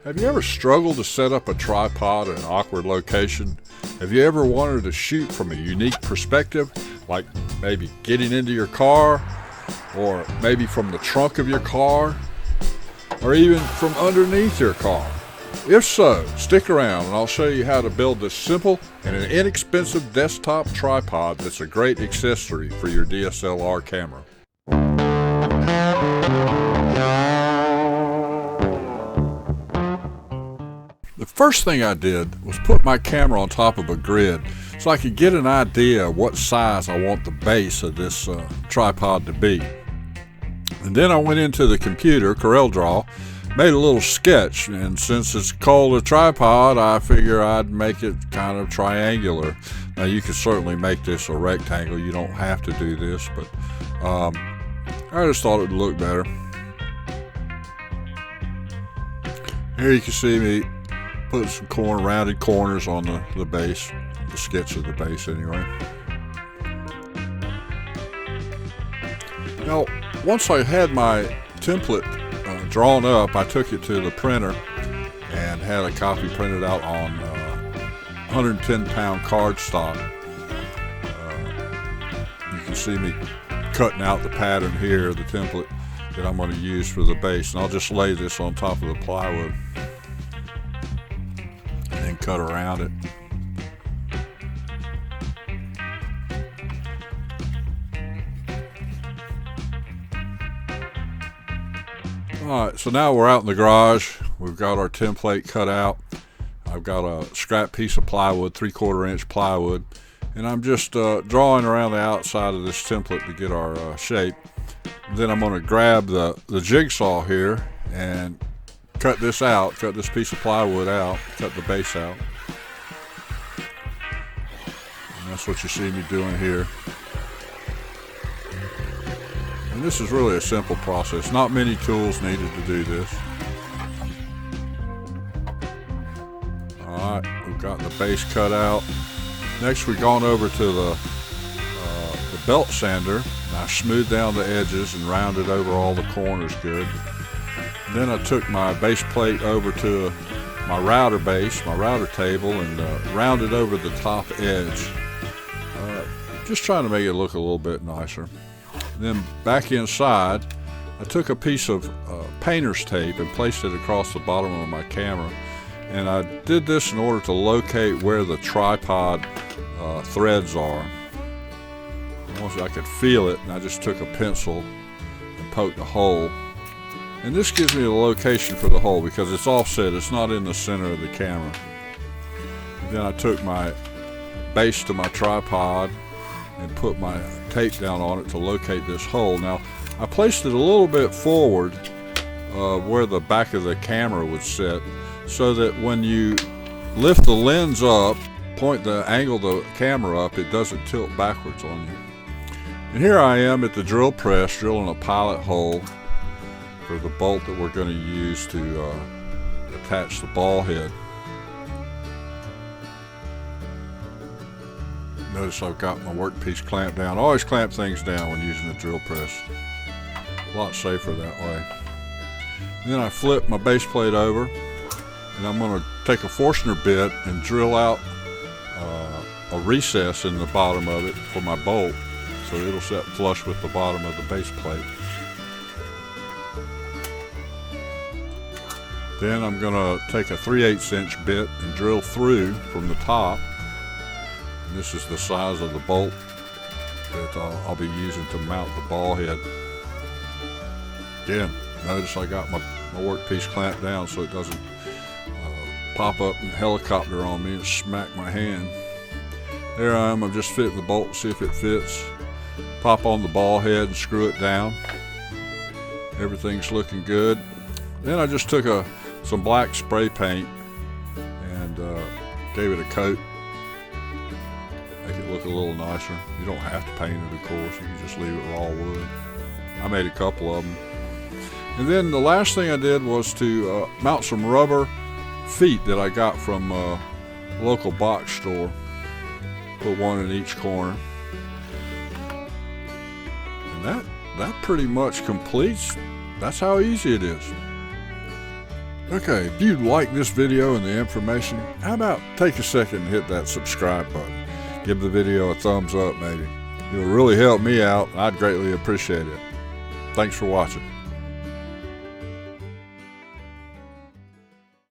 Have you ever struggled to set up a tripod in an awkward location? Have you ever wanted to shoot from a unique perspective, like maybe getting into your car, or maybe from the trunk of your car, or even from underneath your car? If so, stick around and I'll show you how to build this simple and an inexpensive desktop tripod that's a great accessory for your DSLR camera. The first thing I did was put my camera on top of a grid so I could get an idea of what size I want the base of this tripod to be. And then I went into the computer, CorelDRAW, made a little sketch, and since it's called a tripod, I figure I'd make it kind of triangular. Now you could certainly make this a rectangle, you don't have to do this, but I just thought it would look better. Here you can see me put some rounded corners on the base, the sketch of the base anyway. Now, once I had my template drawn up, I took it to the printer and had a copy printed out on 110-pound cardstock. You can see me cutting out the pattern here, the template that I'm going to use for the base, and I'll just lay this on top of the plywood and then cut around it. Alright, so now we're out in the garage. We've got our template cut out. I've got a scrap piece of plywood, 3/4 inch plywood, and I'm just drawing around the outside of this template to get our shape. Then I'm going to grab the jigsaw here and cut this piece of plywood out, cut the base out. And that's what you see me doing here. And this is really a simple process. Not many tools needed to do this. Alright, we've got the base cut out. Next we've gone over to the belt sander. And I smoothed down the edges and rounded over all the corners good. Then I took my base plate over to my router base, my router table, and rounded over the top edge. Just trying to make it look a little bit nicer. Then back inside, I took a piece of painter's tape and placed it across the bottom of my camera. And I did this in order to locate where the tripod threads are. Once I could feel it, and I just took a pencil and poked a hole. And this gives me the location for the hole because it's offset, it's not in the center of the camera. And then I took my base to my tripod and put my tape down on it to locate this hole. Now, I placed it a little bit forward where the back of the camera would sit, so that when you lift the lens up, point the angle of the camera up, it doesn't tilt backwards on you. And here I am at the drill press drilling a pilot hole for the bolt that we're going to use to attach the ball head. Notice I've got my workpiece clamped down. I always clamp things down when using a drill press. A lot safer that way. And then I flip my base plate over, and I'm going to take a Forstner bit and drill out a recess in the bottom of it for my bolt, so it'll set flush with the bottom of the base plate. Then I'm going to take a 3/8 inch bit and drill through from the top. And this is the size of the bolt that I'll be using to mount the ball head. Again, notice I got my workpiece clamped down so it doesn't pop up and helicopter on me and smack my hand. There I am, I'm just fitting the bolt, see if it fits. Pop on the ball head and screw it down. Everything's looking good. Then I just took some black spray paint and gave it a coat. Make it look a little nicer. You don't have to paint it, of course. You can just leave it raw wood. I made a couple of them. And then the last thing I did was to mount some rubber feet that I got from a local box store. Put one in each corner. And that pretty much completes. That's how easy it is. Okay, if you like this video and the information, how about take a second and hit that subscribe button. Give the video a thumbs up maybe. It will really help me out. I'd greatly appreciate it. Thanks for watching.